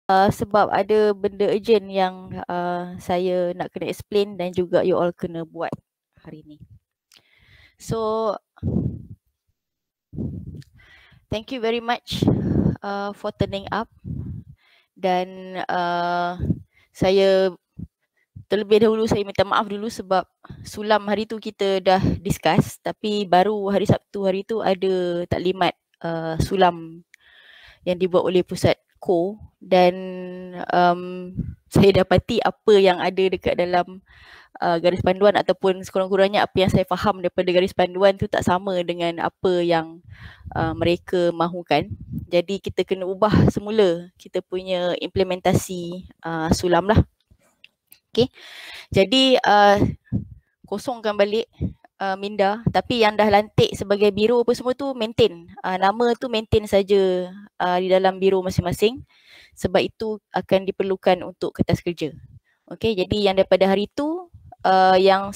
sebab ada benda urgent yang saya nak kena explain dan juga you all kena buat hari ni. So, thank you very much for turning up. Dan saya terlebih dahulu saya minta maaf dulu sebab sulam hari tu kita dah discuss, tapi baru hari Sabtu hari tu ada taklimat sulam yang dibuat oleh pusat KO, dan saya dapati apa yang ada dekat dalam garis panduan ataupun sekurang-kurangnya apa yang saya faham daripada garis panduan tu tak sama dengan apa yang mereka mahukan. Jadi kita kena ubah semula kita punya implementasi sulam lah. Okay. Jadi kosongkan balik minda, tapi yang dah lantik sebagai biro apa semua tu maintain. Nama tu maintain saja di dalam biro masing-masing, sebab itu akan diperlukan untuk kertas kerja. Okey, jadi yang daripada hari tu yang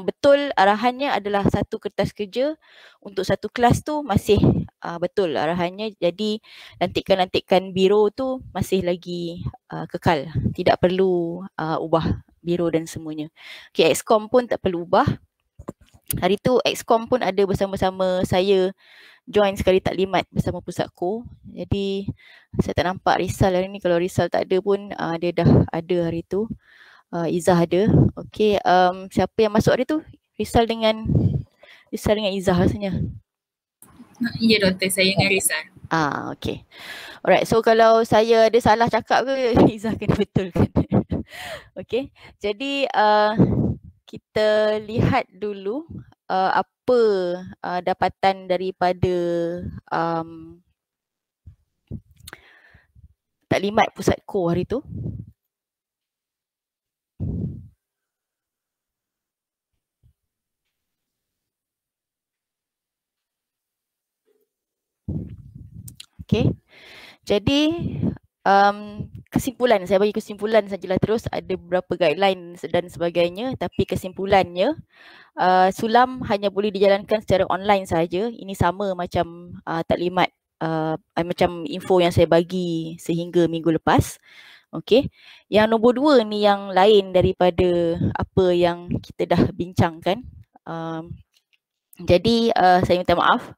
betul arahannya adalah satu kertas kerja untuk satu kelas tu masih betul arahannya. Jadi lantikan-lantikan biro tu masih lagi kekal, tidak perlu ubah biro dan semuanya. Okay, Excom pun tak perlu ubah. Hari tu Excom pun ada bersama-sama saya, join sekali taklimat bersama pusat KO. Jadi saya tak nampak Rizal hari ni. Kalau Rizal tak ada pun dia dah ada hari tu. Izzah ada. Okey, siapa yang masuk hari tu? Rizal dengan Izzah rasanya. Ya doktor, saya dengan Rizal. Okey. Alright, so kalau saya ada salah cakap ke, Izzah kena betulkan. Okey. Jadi kita lihat dulu apa dapatan daripada taklimat pusat KO hari tu. Okay, jadi kesimpulan, saya bagi kesimpulan sajalah terus, ada beberapa guideline dan sebagainya, tapi kesimpulannya sulam hanya boleh dijalankan secara online saja. Ini sama macam taklimat macam info yang saya bagi sehingga minggu lepas. Okey, yang nombor 2 ni yang lain daripada apa yang kita dah bincangkan. Jadi saya minta maaf.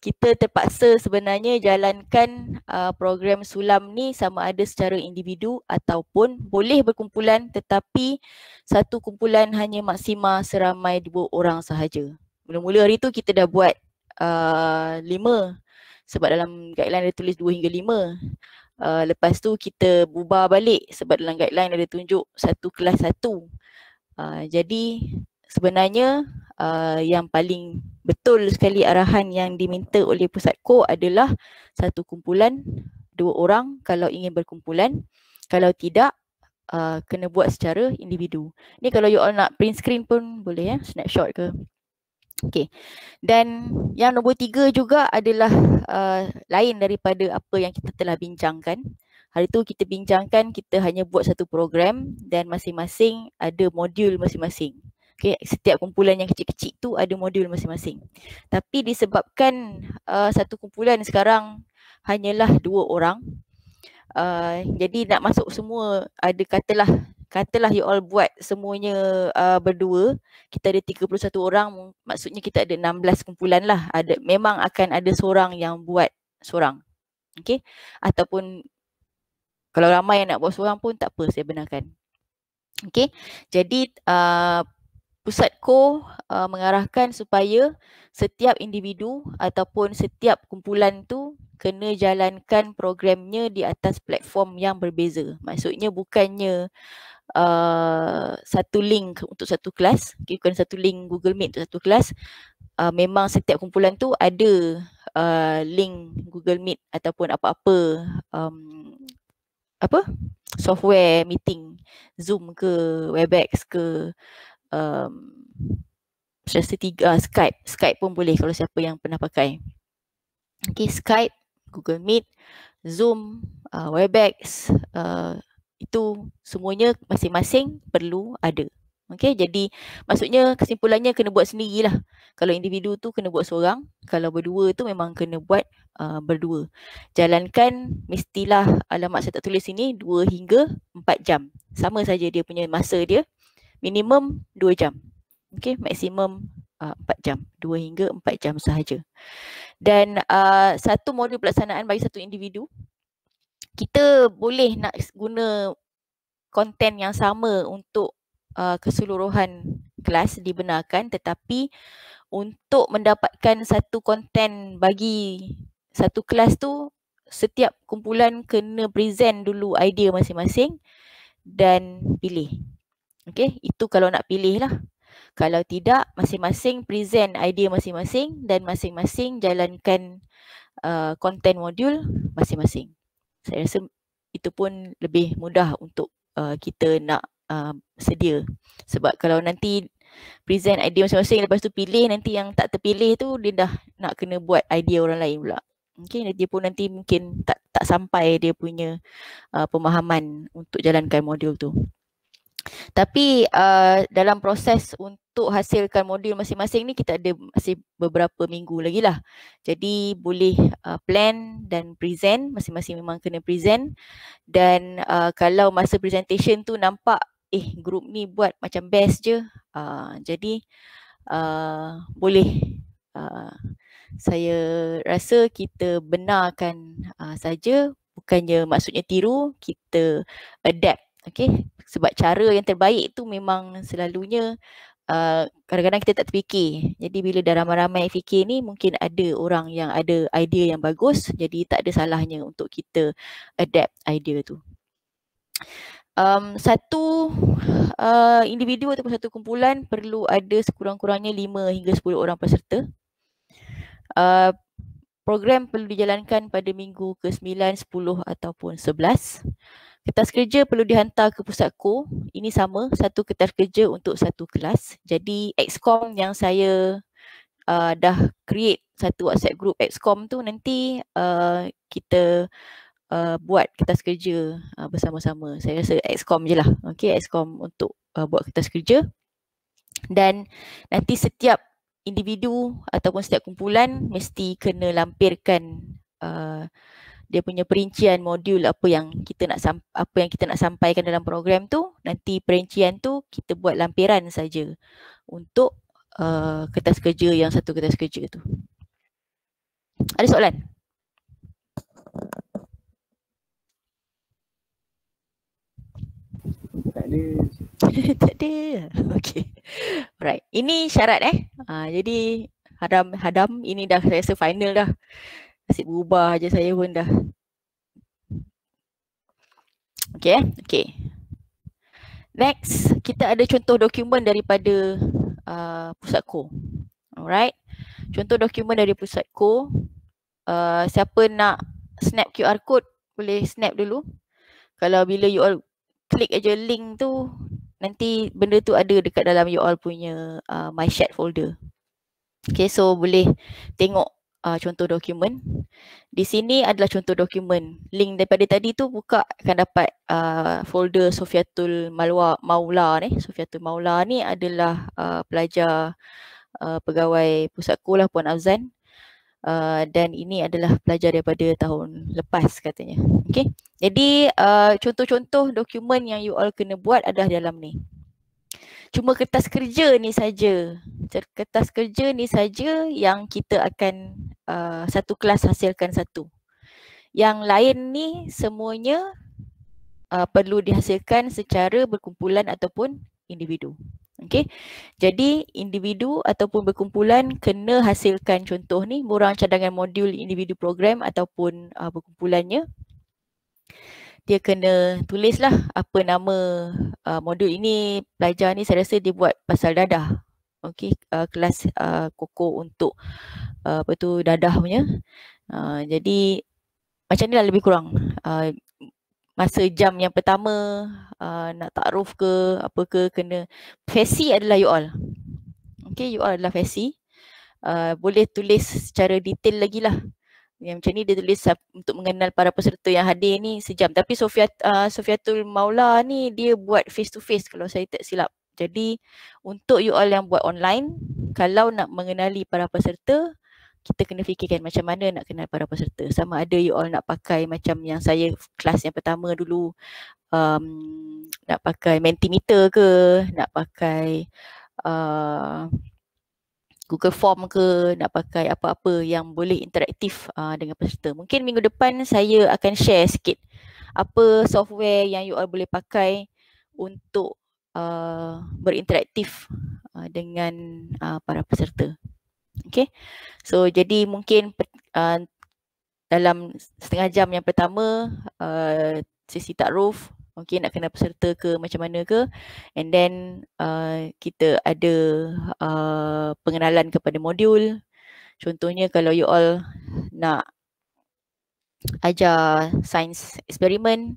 Kita terpaksa sebenarnya jalankan program sulam ni sama ada secara individu ataupun boleh berkumpulan, tetapi satu kumpulan hanya maksima seramai 2 orang sahaja. Mula-mula hari tu kita dah buat 5 sebab dalam guideline ada tulis 2 hingga 5. Lepas tu kita bubar balik sebab dalam guideline ada tunjuk satu kelas 1. Jadi sebenarnya yang paling betul sekali arahan yang diminta oleh pusat KO adalah satu kumpulan 2 orang kalau ingin berkumpulan. Kalau tidak kena buat secara individu. Ni kalau you all nak print screen pun boleh ya, snapshot ke. Okey. Dan yang nombor 3 juga adalah lain daripada apa yang kita telah bincangkan. Hari tu kita bincangkan kita hanya buat satu program dan masing-masing ada modul masing-masing. Okay, setiap kumpulan yang kecil-kecil tu ada modul masing-masing. Tapi disebabkan satu kumpulan sekarang hanyalah 2 orang, jadi nak masuk semua, ada katalah you all buat semuanya berdua, kita ada 31 orang, maksudnya kita ada 16 kumpulan lah. Memang akan ada seorang yang buat seorang. Okay, ataupun kalau ramai yang nak buat seorang pun tak apa, saya benarkan. Okay, jadi pusat KO mengarahkan supaya setiap individu ataupun setiap kumpulan tu kena jalankan programnya di atas platform yang berbeza. Maksudnya bukannya satu link untuk satu kelas, bukan satu link Google Meet untuk satu kelas. Memang setiap kumpulan tu ada link Google Meet ataupun apa-apa software meeting, Zoom ke, Webex ke, Skype pun boleh kalau siapa yang pernah pakai. Okay, Skype, Google Meet, Zoom, Webex, itu semuanya masing-masing perlu ada. Okay, jadi maksudnya kesimpulannya kena buat sendirilah. Kalau individu tu kena buat seorang, kalau berdua tu memang kena buat berdua. Jalankan mestilah alamat saya tak tulis ini 2 hingga 4 jam. Sama saja dia punya masa dia, minimum 2 jam. Okay, maksimum 4 jam, 2 hingga 4 jam sahaja. Dan satu modul pelaksanaan bagi satu individu, kita boleh nak guna konten yang sama untuk keseluruhan kelas dibenarkan, tetapi untuk mendapatkan satu konten bagi satu kelas tu, setiap kumpulan kena present dulu idea masing-masing dan pilih. Okay, itu kalau nak pilih lah. Kalau tidak, masing-masing present idea masing-masing dan masing-masing jalankan konten modul masing-masing. Saya rasa itu pun lebih mudah untuk kita nak sedia. Sebab kalau nanti present idea masing-masing lepas tu pilih, nanti yang tak terpilih tu dia dah nak kena buat idea orang lain pula. Okay, dia pun nanti mungkin tak sampai dia punya pemahaman untuk jalankan modul tu. Tapi dalam proses untuk hasilkan modul masing-masing ni kita ada masih beberapa minggu lagi lah. Jadi boleh plan dan present, masing-masing memang kena present. Dan kalau masa presentation tu nampak group ni buat macam best je, jadi boleh, saya rasa kita benarkan saja, bukannya maksudnya tiru, kita adapt. Okay, sebab cara yang terbaik tu memang selalunya kadang-kadang kita tak terfikir. Jadi bila dah ramai-ramai fikir ni, mungkin ada orang yang ada idea yang bagus, jadi tak ada salahnya untuk kita adapt idea tu. Satu individu ataupun satu kumpulan perlu ada sekurang-kurangnya 5 hingga 10 orang peserta. Program perlu dijalankan pada minggu ke-9, 10 ataupun 11. Kertas kerja perlu dihantar ke pusat ko. Ini sama, satu kertas kerja untuk satu kelas. Jadi XCOM yang saya dah create satu WhatsApp group XCOM tu, nanti kita buat kertas kerja bersama-sama. Saya rasa XCOM je lah. Okay, XCOM untuk buat kertas kerja. Dan nanti setiap individu ataupun setiap kumpulan mesti kena lampirkan dia punya perincian modul apa yang kita nak sampaikan dalam program tu. Nanti perincian tu kita buat lampiran saja untuk kertas kerja yang satu kertas kerja tu. Ada soalan? Tak ada. Tak ada. Okay. Alright. Ini syarat jadi hadam ini dah saya rasa final dah. Asyik berubah je saya pun dah. Okay. Next, kita ada contoh dokumen daripada pusat ko. Alright. Contoh dokumen dari pusat ko. Siapa nak snap QR code boleh snap dulu. Kalau bila you all klik aja link tu, nanti benda tu ada dekat dalam you all punya my chat folder. Okay, so boleh tengok contoh dokumen. Di sini adalah contoh dokumen. Link daripada tadi tu buka akan dapat folder Sofiatul Maula ni. Sofiatul Maula ni adalah pelajar pegawai pusat ko lah, Puan Afzan. Dan ini adalah pelajar daripada tahun lepas katanya. Okay. Jadi contoh-contoh dokumen yang you all kena buat adalah dalam ni. Cuma kertas kerja ni saja. Kertas kerja ni saja yang kita akan satu kelas hasilkan satu. Yang lain ni semuanya perlu dihasilkan secara berkumpulan ataupun individu. Okay. Jadi individu ataupun berkumpulan kena hasilkan contoh ni, borang cadangan modul individu program ataupun berkumpulannya. Dia kena tulislah apa nama modul ini. Pelajar ni saya rasa dia buat pasal dadah. Okay, kelas koko untuk dadah punya. Jadi macam ni lah lebih kurang. Masa jam yang pertama nak takruf ke apa ke, kena FASI adalah you all. Okay, you all adalah FASI. Boleh tulis secara detail lagi lah. Yang macam ni dia tulis untuk mengenal para peserta yang hadir ni sejam. Tapi Sofiatul Maula ni dia buat face to face kalau saya tak silap. Jadi untuk you all yang buat online, kalau nak mengenali para peserta, kita kena fikirkan macam mana nak kenal para peserta. Sama ada you all nak pakai macam yang saya kelas yang pertama dulu, nak pakai Mentimeter ke, nak pakai Google Form ke, nak pakai apa-apa yang boleh interaktif dengan peserta. Mungkin minggu depan saya akan share sikit apa software yang you all boleh pakai untuk berinteraktif dengan para peserta. Okay, so jadi mungkin dalam setengah jam yang pertama sesi takruf, mungkin nak kenal peserta ke macam mana ke, and then kita ada pengenalan kepada modul. Contohnya kalau you all nak ajar sains eksperimen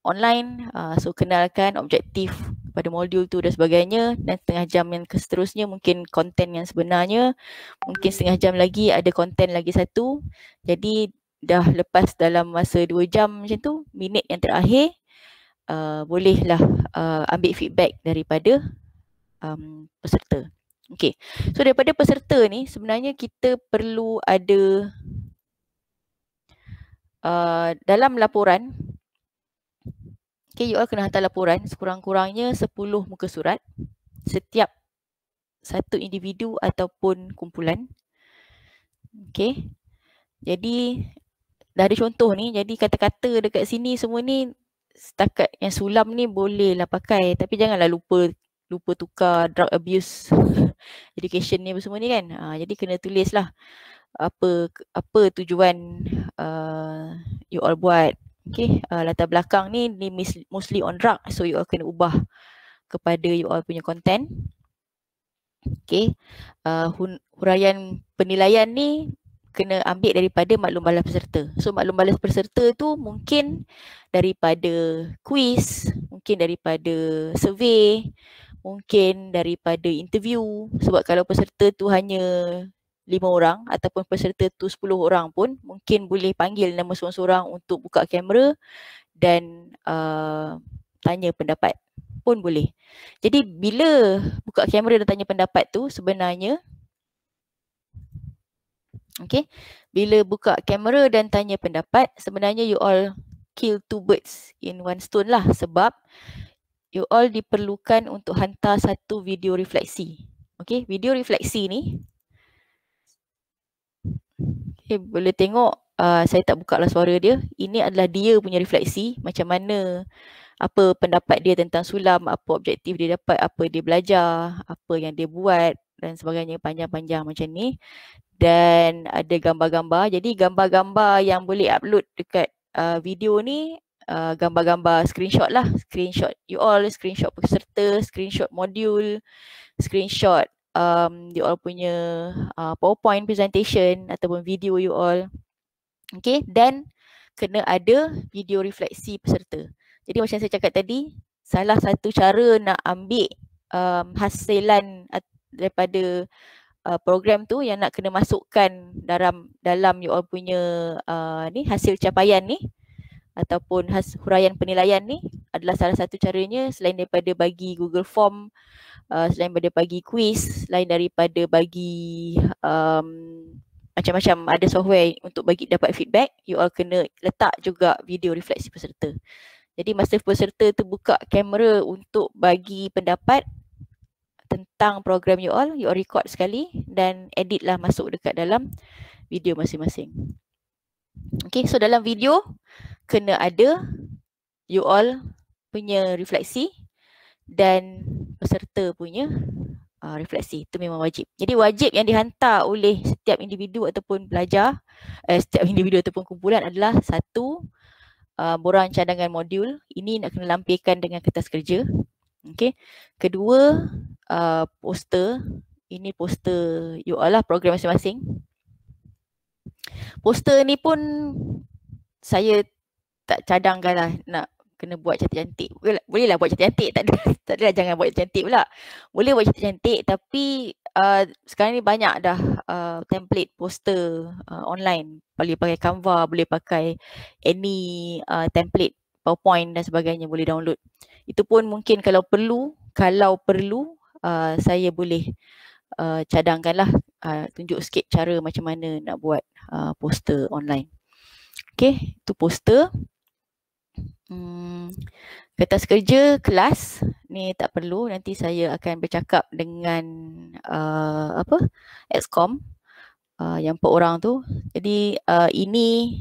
online, so kenalkan objektif pada modul tu dan sebagainya, dan setengah jam yang seterusnya mungkin konten yang sebenarnya, mungkin setengah jam lagi ada konten lagi satu. Jadi dah lepas dalam masa 2 jam macam tu, minit yang terakhir bolehlah ambil feedback daripada peserta. Okay, so daripada peserta ni sebenarnya kita perlu ada dalam laporan, okay, you all kena hantar laporan sekurang-kurangnya 10 muka surat setiap satu individu ataupun kumpulan. Okay, jadi dah ada contoh ni, jadi kata-kata dekat sini semua ni setakat yang sulam ni bolehlah pakai, tapi janganlah lupa tukar drug abuse education ni semua ni kan. Jadi kena tulislah apa tujuan you all buat. Okay, latar belakang ni mostly on drug, so you all kena ubah kepada you all punya content. Okay, huraian penilaian ni kena ambil daripada maklum balas peserta. So maklum balas peserta tu mungkin daripada quiz, mungkin daripada survey, mungkin daripada interview. Sebab kalau peserta tu hanya 5 orang ataupun peserta tu 10 orang pun, mungkin boleh panggil nama seorang-seorang untuk buka kamera dan tanya pendapat pun boleh. Jadi bila buka kamera dan tanya pendapat tu sebenarnya, okay, bila buka kamera dan tanya pendapat, sebenarnya you all kill 2 birds in 1 stone lah, sebab you all diperlukan untuk hantar satu video refleksi. Okay, video refleksi ni, okay, boleh tengok saya tak buka lah suara dia. Ini adalah dia punya refleksi, macam mana, apa pendapat dia tentang sulam, apa objektif dia dapat, apa dia belajar, apa yang dia buat dan sebagainya, panjang-panjang macam ni. Dan ada gambar-gambar. Jadi gambar-gambar yang boleh upload dekat video ni, gambar-gambar screenshot lah. Screenshot you all, screenshot peserta, screenshot modul, screenshot you all punya PowerPoint presentation ataupun video you all. Okay, dan kena ada video refleksi peserta. Jadi macam saya cakap tadi, salah satu cara nak ambil hasilan daripada program tu yang nak kena masukkan dalam you all punya ni hasil capaian ni ataupun huraian penilaian ni adalah salah satu caranya, selain daripada bagi Google Form, selain daripada bagi quiz, selain daripada bagi macam-macam ada software untuk bagi dapat feedback, you all kena letak juga video refleksi peserta. Jadi masa peserta tu buka kamera untuk bagi pendapat tentang program you all record sekali dan edit lah masuk dekat dalam video masing-masing. Okay, so dalam video kena ada you all punya refleksi dan peserta punya refleksi. Itu memang wajib. Jadi wajib yang dihantar oleh setiap individu ataupun pelajar, setiap individu ataupun kumpulan adalah satu, borang cadangan modul. Ini nak kena lampirkan dengan kertas kerja. Okay. Kedua, poster. Ini poster you all lah, program masing-masing. Poster ni pun saya tak cadangkan lah nak kena buat cantik-cantik. Boleh lah buat cantik-cantik, tak adalah jangan buat cantik pula. Boleh buat cantik-cantik, tapi sekarang ni banyak dah template poster online. Boleh pakai Canva, boleh pakai any template PowerPoint dan sebagainya, boleh download. Itu pun mungkin kalau perlu kalau perlu saya boleh cadangkanlah, tunjuk sikit cara macam mana nak buat poster online. Okay, itu poster. Kertas kerja kelas ni tak perlu, nanti saya akan bercakap dengan Excom yang 4 orang tu. Jadi ini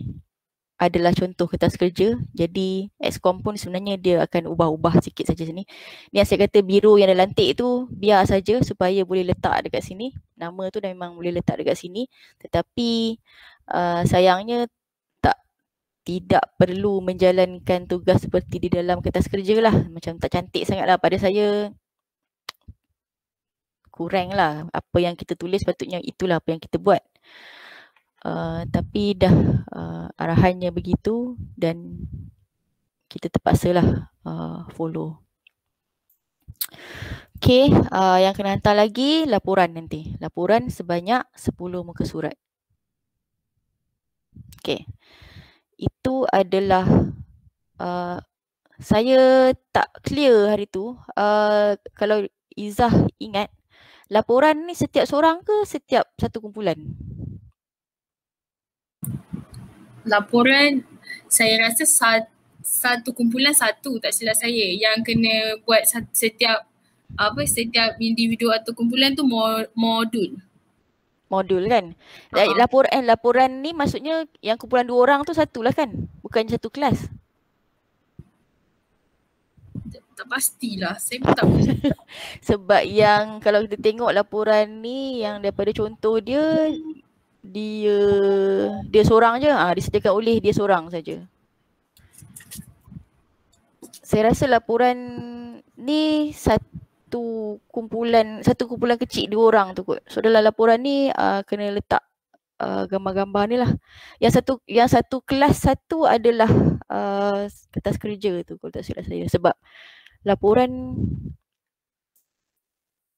adalah contoh kertas kerja. Jadi Excom pun sebenarnya dia akan ubah-ubah sikit saja sini. Ni yang saya kata biru yang dah lantik tu biar saja supaya boleh letak dekat sini. Nama tu dah memang boleh letak dekat sini. Tetapi sayangnya tidak perlu menjalankan tugas seperti di dalam kertas kerja lah. Macam tak cantik sangat lah pada saya. Kurang lah. Apa yang kita tulis patutnya itulah apa yang kita buat. Tapi dah arahannya begitu dan kita terpaksalah follow. Okay, yang kena hantar lagi laporan nanti. Laporan sebanyak 10 muka surat. Okay. Itu adalah saya tak clear hari tu. Kalau Izzah ingat, laporan ni setiap seorang ke setiap satu kumpulan? Laporan saya rasa satu kumpulan satu, tak silap saya, yang kena buat setiap individu atau kumpulan tu modul. Modul kan? Laporan ni maksudnya yang kumpulan 2 orang tu satulah kan? Bukan satu kelas. Tak pastilah, saya pun tak pasti. Sebab yang kalau kita tengok laporan ni yang daripada contoh dia seorang je, disediakan oleh dia seorang saja. Saya rasa laporan ni satu kumpulan kecil 2 orang tu kot. So dalam laporan ni kena letak gambar-gambar ni lah. Yang satu kelas satu adalah kertas kerja tu kalau tak silap saya. Sebab laporan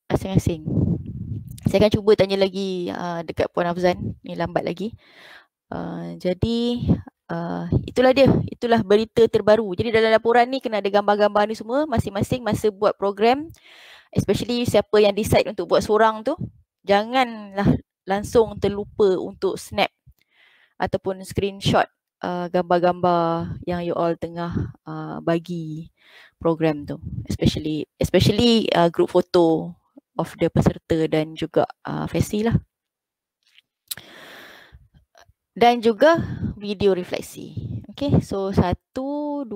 asing-asing. Saya akan cuba tanya lagi dekat Puan Afzan, ni lambat lagi. Jadi itulah berita terbaru. Jadi dalam laporan ni kena ada gambar-gambar ni semua, masing-masing masa buat program, especially siapa yang decide untuk buat seorang tu, janganlah langsung terlupa untuk snap ataupun screenshot gambar-gambar yang you all tengah bagi program tu, especially group foto of the peserta dan juga Fesi lah. Dan juga video refleksi. Okay, so 1, 2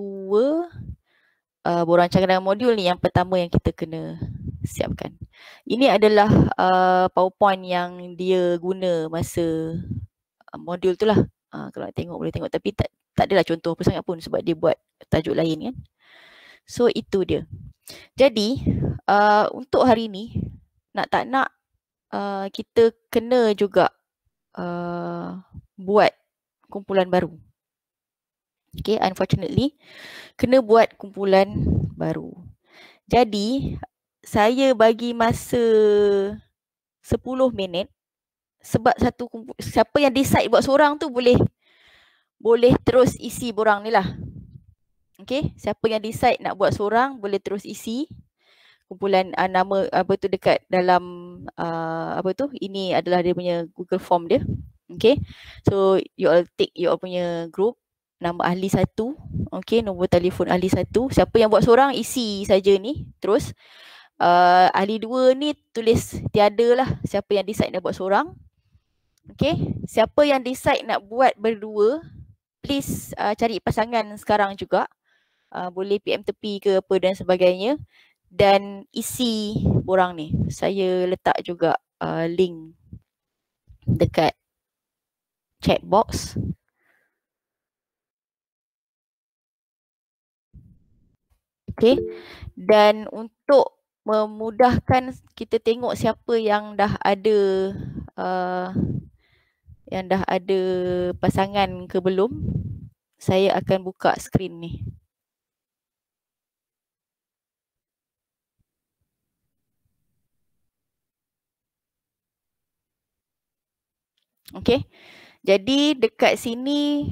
berancangan dengan modul ni yang pertama yang kita kena siapkan. Ini adalah PowerPoint yang dia guna masa modul tu lah. Kalau nak tengok boleh tengok, tapi tak adalah contoh apa sangat pun sebab dia buat tajuk lain kan. So itu dia. Jadi untuk hari ni nak tak nak kita kena juga buat kumpulan baru. Okay, unfortunately kena buat kumpulan baru. Jadi saya bagi masa 10 minit sebab siapa yang decide buat seorang tu boleh terus isi borang ni lah. Okay, siapa yang decide nak buat seorang boleh terus isi kumpulan nama apa tu dekat dalam ini adalah dia punya Google Form dia. Okay, so you all take you all punya group, nama ahli 1, okay, nombor telefon ahli 1. Siapa yang buat seorang isi saja ni. Terus ahli 2 ni tulis tiada lah, siapa yang decide nak buat seorang. Okay, siapa yang decide nak buat berdua, please cari pasangan sekarang juga. Boleh PM tepi ke apa dan sebagainya. Dan isi borang ni. Saya letak juga link dekat chat box. Okay. Dan untuk memudahkan kita tengok siapa yang dah ada pasangan ke belum, saya akan buka skrin ni. Okay. Jadi dekat sini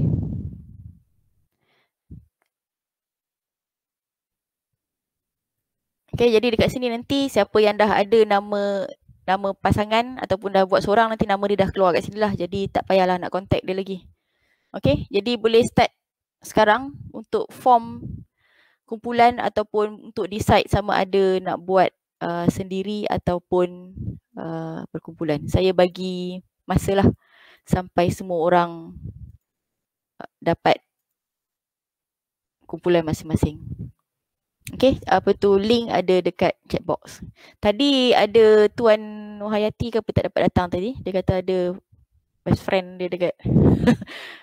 Okay, jadi dekat sini nanti siapa yang dah ada nama pasangan ataupun dah buat seorang, nanti nama dia dah keluar kat sini lah. Jadi tak payahlah nak contact dia lagi. Okay, jadi boleh start sekarang untuk form kumpulan ataupun untuk decide sama ada nak buat sendiri ataupun berkumpulan. Saya bagi masa lah sampai semua orang dapat kumpulan masing-masing. Okay, apa tu, link ada dekat chat box. Tadi ada Tuan Nohayati ke apa tak dapat datang tadi. Dia kata ada best friend dia dekat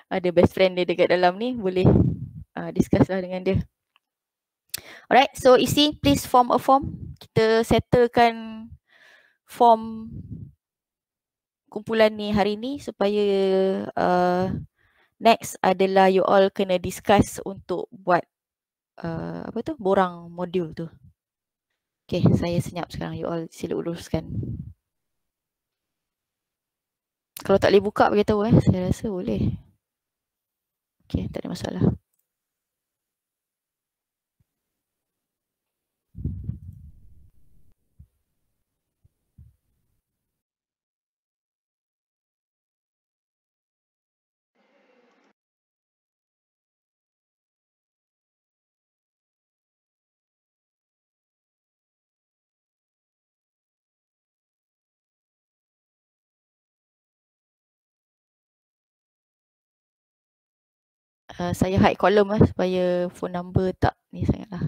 ada best friend dia dekat dalam ni, boleh discuss lah dengan dia. Alright, so isi, please form a form. Kita settlekan form kumpulan ni hari ni supaya next adalah you all kena discuss untuk buat apa tu, borang modul tu. Okay, saya senyap sekarang, you all sila uruskan. Kalau tak boleh buka, beritahu saya rasa boleh. Okay, tak ada masalah. Saya hide kolom supaya phone number tak ni sangatlah.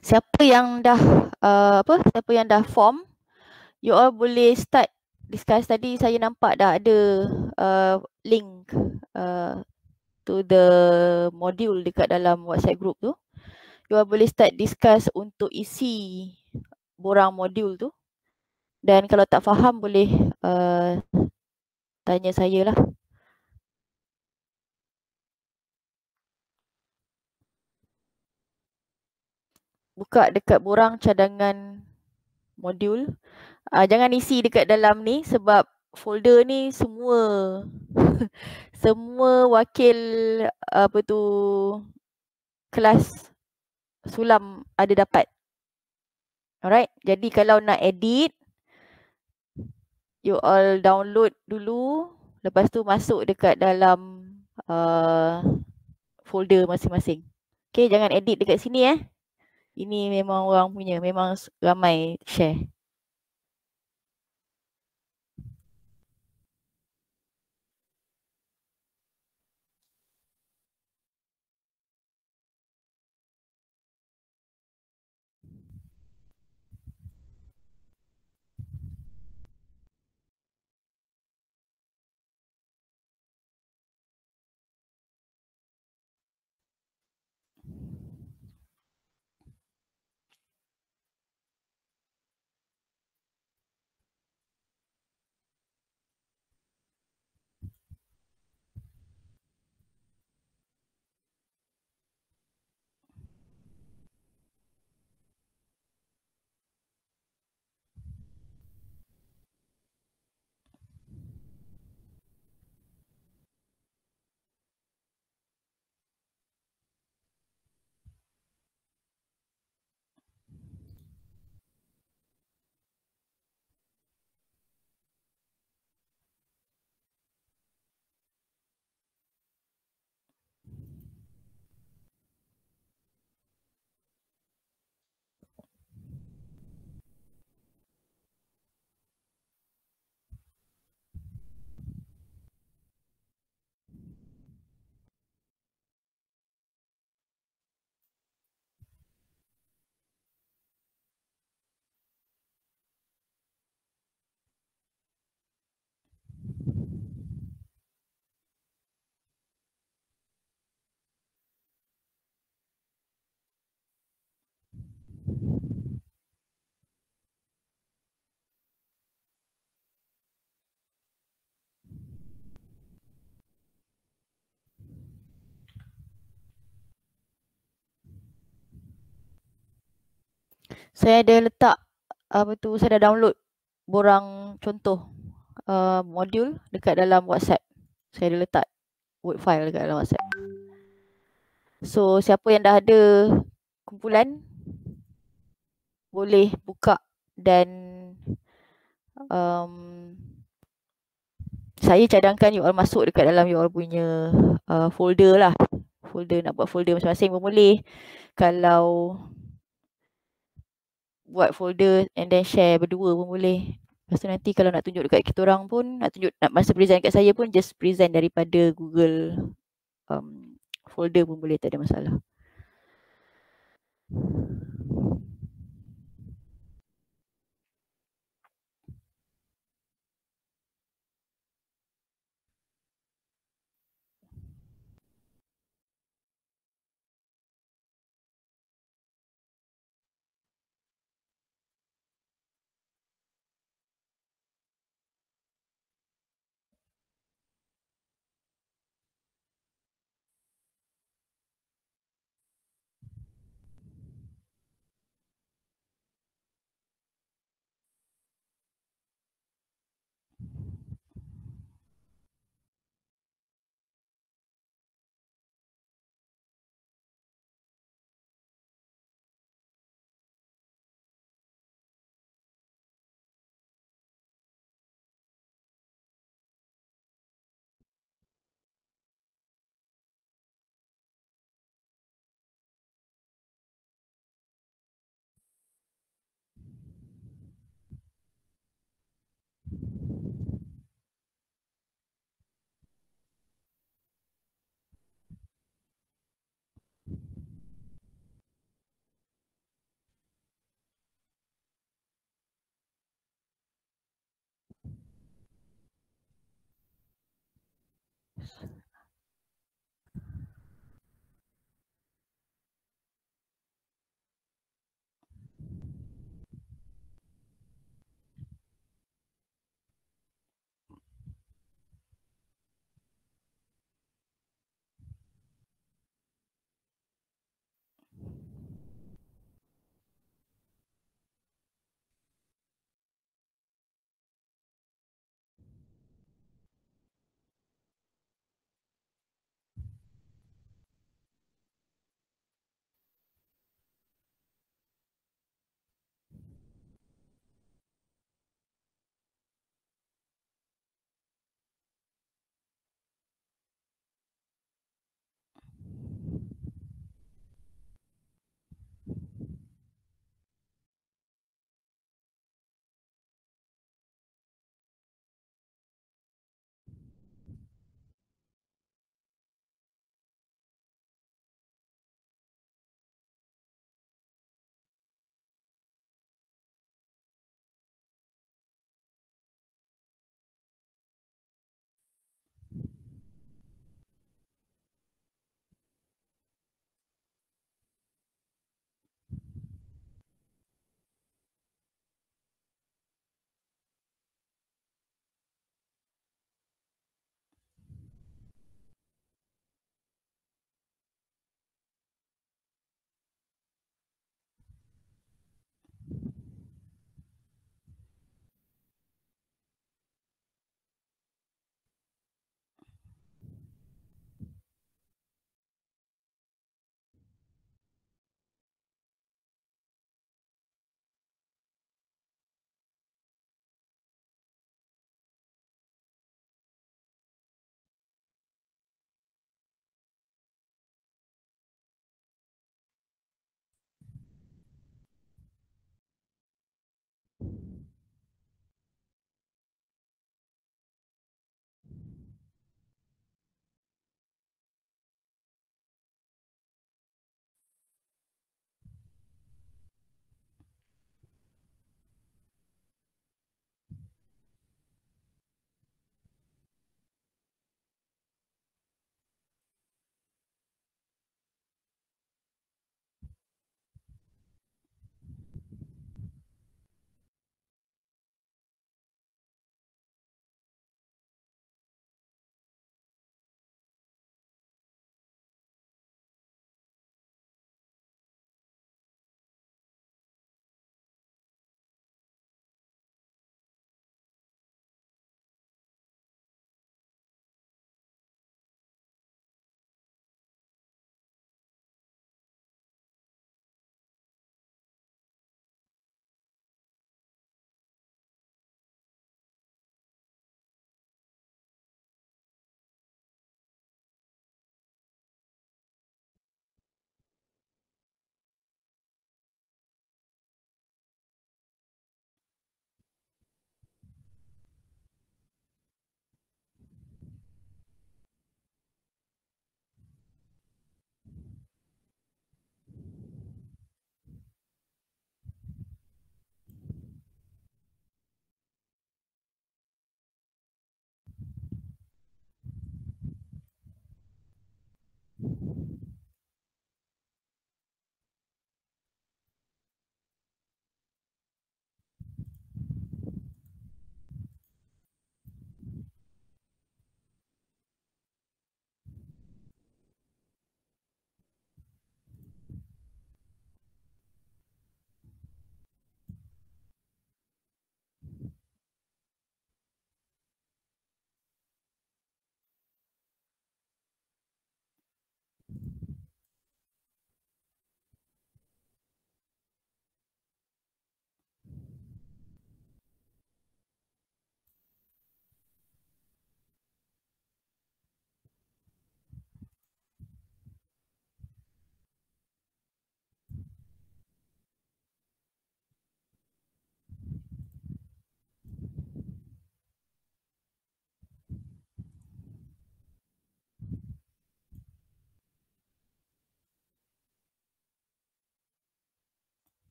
Siapa yang dah siapa yang dah form, you all boleh start discuss. Tadi saya nampak dah ada link to the module dekat dalam WhatsApp group tu. You all boleh start discuss untuk isi borang modul tu. Dan kalau tak faham boleh tanya saya lah. Buka dekat borang cadangan modul. Jangan isi dekat dalam ni sebab folder ni semua semua wakil apa tu kelas sulam ada dapat. Alright, jadi kalau nak edit, you all download dulu, lepas tu masuk dekat dalam folder masing-masing. Okay, jangan edit dekat sini Ini memang orang punya, memang ramai share. Saya ada letak apa tu, saya dah download borang contoh modul dekat dalam WhatsApp. Saya ada letak Word file dekat dalam WhatsApp. So siapa yang dah ada kumpulan boleh buka dan um, saya cadangkan you all masuk dekat dalam you all punya folder lah. Folder, nak buat folder masing-masing pun boleh. Kalau buat folder and then share berdua pun boleh. Lepas tu nanti kalau nak tunjuk dekat kita orang pun, nak tunjuk, nak masa present kat saya pun just present daripada Google folder pun boleh, tak ada masalah.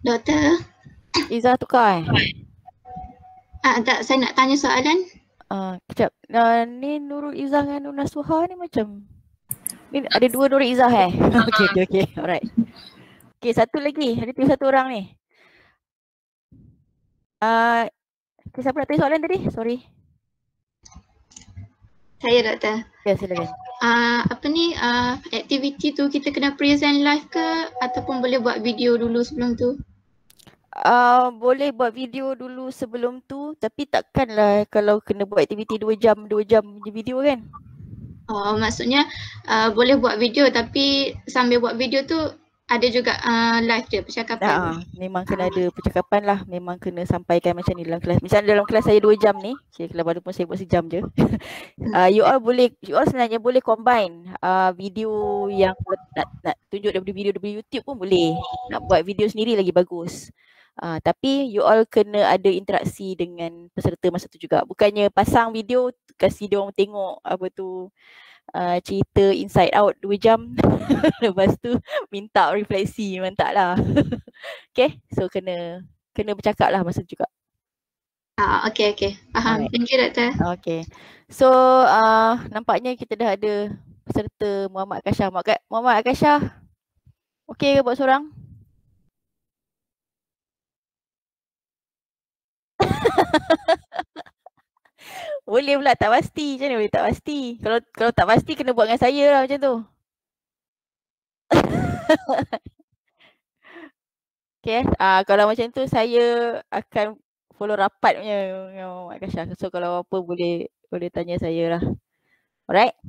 Doktor? Izzah tukar Tak, saya nak tanya soalan. Kejap. Ni Nurul Izzah dengan Nur Nasuha ni macam ni ada dua Nurul Izzah Okay. Alright. Okay, satu lagi. Ada satu orang ni. Siapa nak tanya soalan tadi? Sorry. Saya doktor. Ya, silakan. Aktiviti tu kita kena present live ke ataupun boleh buat video dulu sebelum tu? Boleh buat video dulu sebelum tu, tapi takkanlah kalau kena buat aktiviti 2 jam je video kan? Maksudnya boleh buat video tapi sambil buat video tu ada juga live dia percakapan. Memang kena ada percakapan lah. Memang kena sampaikan macam ni dalam kelas. Misalnya dalam kelas saya 2 jam ni, kalau walaupun saya buat sejam je. You all sebenarnya boleh combine video yang nak tunjuk daripada video YouTube pun boleh. Nak buat video sendiri lagi bagus. Tapi you all kena ada interaksi dengan peserta masa tu juga. Bukannya pasang video kasih dia orang tengok cerita inside out 2 jam lepas tu minta refleksi, memang tak lah. Okay, so kena bercakap lah masa tu juga. Okay. Faham. Alright. Thank you doktor. Okay. So nampaknya kita dah ada peserta Muhammad Akashah. Muhammad Akashah, okay ke buat seorang? Boleh pula tak pasti. Macam mana boleh tak pasti? Kalau tak pasti kena buat dengan saya lah macam tu. Okay, kalau macam tu saya akan follow rapat punya Mak Kasha. So kalau apa boleh tanya saya lah. Alright?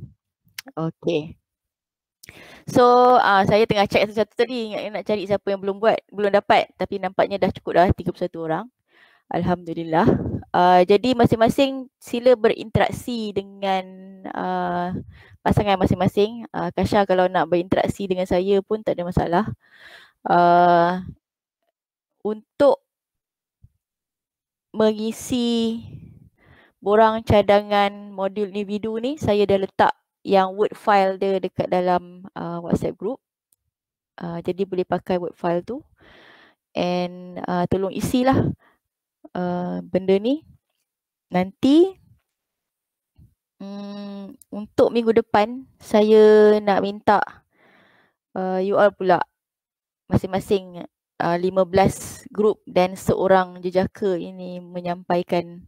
Okay. So saya tengah check satu-satu tadi, nak cari siapa yang belum dapat. Tapi nampaknya dah cukup dah 31 orang. Alhamdulillah. Jadi masing-masing sila berinteraksi dengan pasangan masing-masing. Kasha kalau nak berinteraksi dengan saya pun tak ada masalah. Untuk mengisi borang cadangan modul individu ni, saya dah letak yang Word file dia dekat dalam WhatsApp group. Jadi boleh pakai Word file tu. And tolong isilah benda ni. Nanti untuk minggu depan saya nak minta you all pula masing-masing 15 grup dan seorang jejaka ini menyampaikan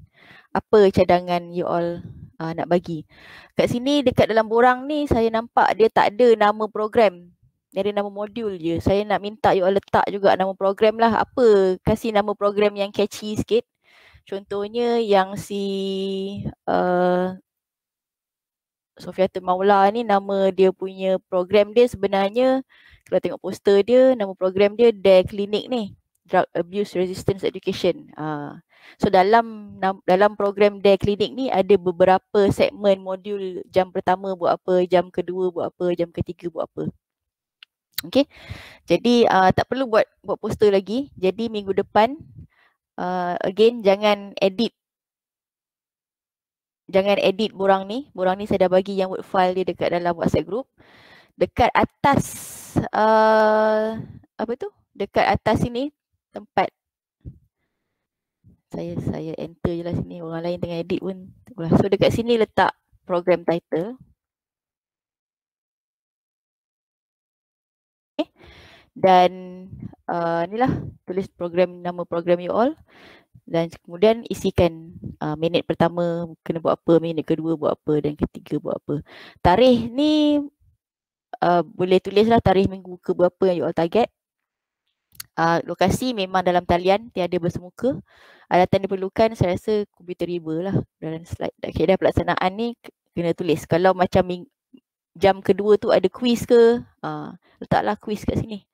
apa cadangan you all nak bagi. Kat sini dekat dalam borang ni saya nampak dia tak ada nama program. Dia ada nama modul je. Saya nak minta you all letak juga nama program lah. Apa, kasih nama program yang catchy sikit. Contohnya yang si Sofiatul Maula ni, nama dia punya program dia sebenarnya, kalau tengok poster dia, nama program dia DARE Clinic ni, Drug Abuse Resistance Education. So dalam program DARE Clinic ni ada beberapa segmen modul. Jam pertama buat apa, jam kedua buat apa, jam ketiga buat apa. Okay, jadi tak perlu buat poster lagi. Jadi minggu depan again jangan edit borang ni. Borang ni saya dah bagi yang Word file dia dekat dalam WhatsApp group. Dekat atas dekat atas sini tempat saya enter je lah sini. Orang lain tengah edit pun. So dekat sini letak program title. Okay. Dan inilah tulis nama program you all. Dan kemudian isikan minit pertama kena buat apa, minit kedua buat apa dan ketiga buat apa. Tarikh ni boleh tulislah tarikh minggu ke berapa yang you all target. Lokasi memang dalam talian, tiada bersemuka. Alatan diperlukan saya rasa komputer riba lah dalam slide. Kaedah pelaksanaan ni kena tulis. Kalau macam jam kedua tu ada quiz ke, letaklah quiz kat sini.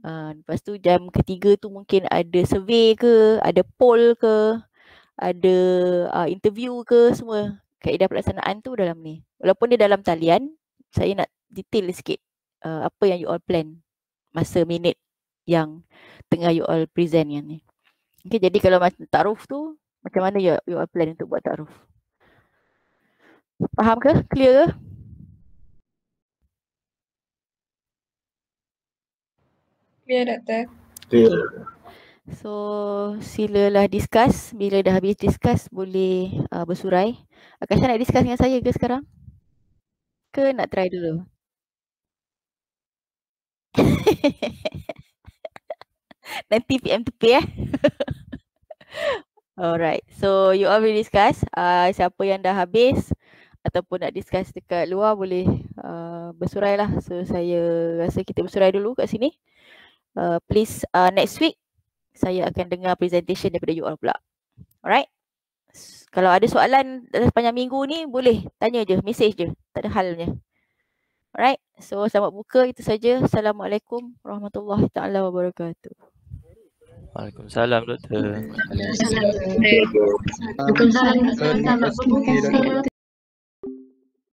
Lepas tu jam ketiga tu mungkin ada survey ke, ada poll ke, ada interview ke, semua kaedah pelaksanaan tu dalam ni. Walaupun dia dalam talian, saya nak detail sikit apa yang you all plan masa minit yang tengah you all present yang ni. Okay, jadi kalau takruf tu, macam mana you all plan untuk buat takruf? Faham ke? Clear ke? Clear doktor. Okay. So silalah discuss. Bila dah habis discuss boleh bersurai. Akasha nak discuss dengan saya ke sekarang? Ke nak try dulu? Nanti PM to pay Alright, so you all will discuss. Siapa yang dah habis ataupun nak discuss dekat luar boleh bersurai lah. So saya rasa kita bersurai dulu kat sini. Please next week saya akan dengar presentation daripada you all pula. Alright. Kalau ada soalan sepanjang minggu ni boleh tanya je, message je. Tak ada halnya. Alright. So selamat buka, itu saja. Assalamualaikum warahmatullahi taala wabarakatuh. Waalaikumsalam doktor. Waalaikumsalam. Waalaikumsalam.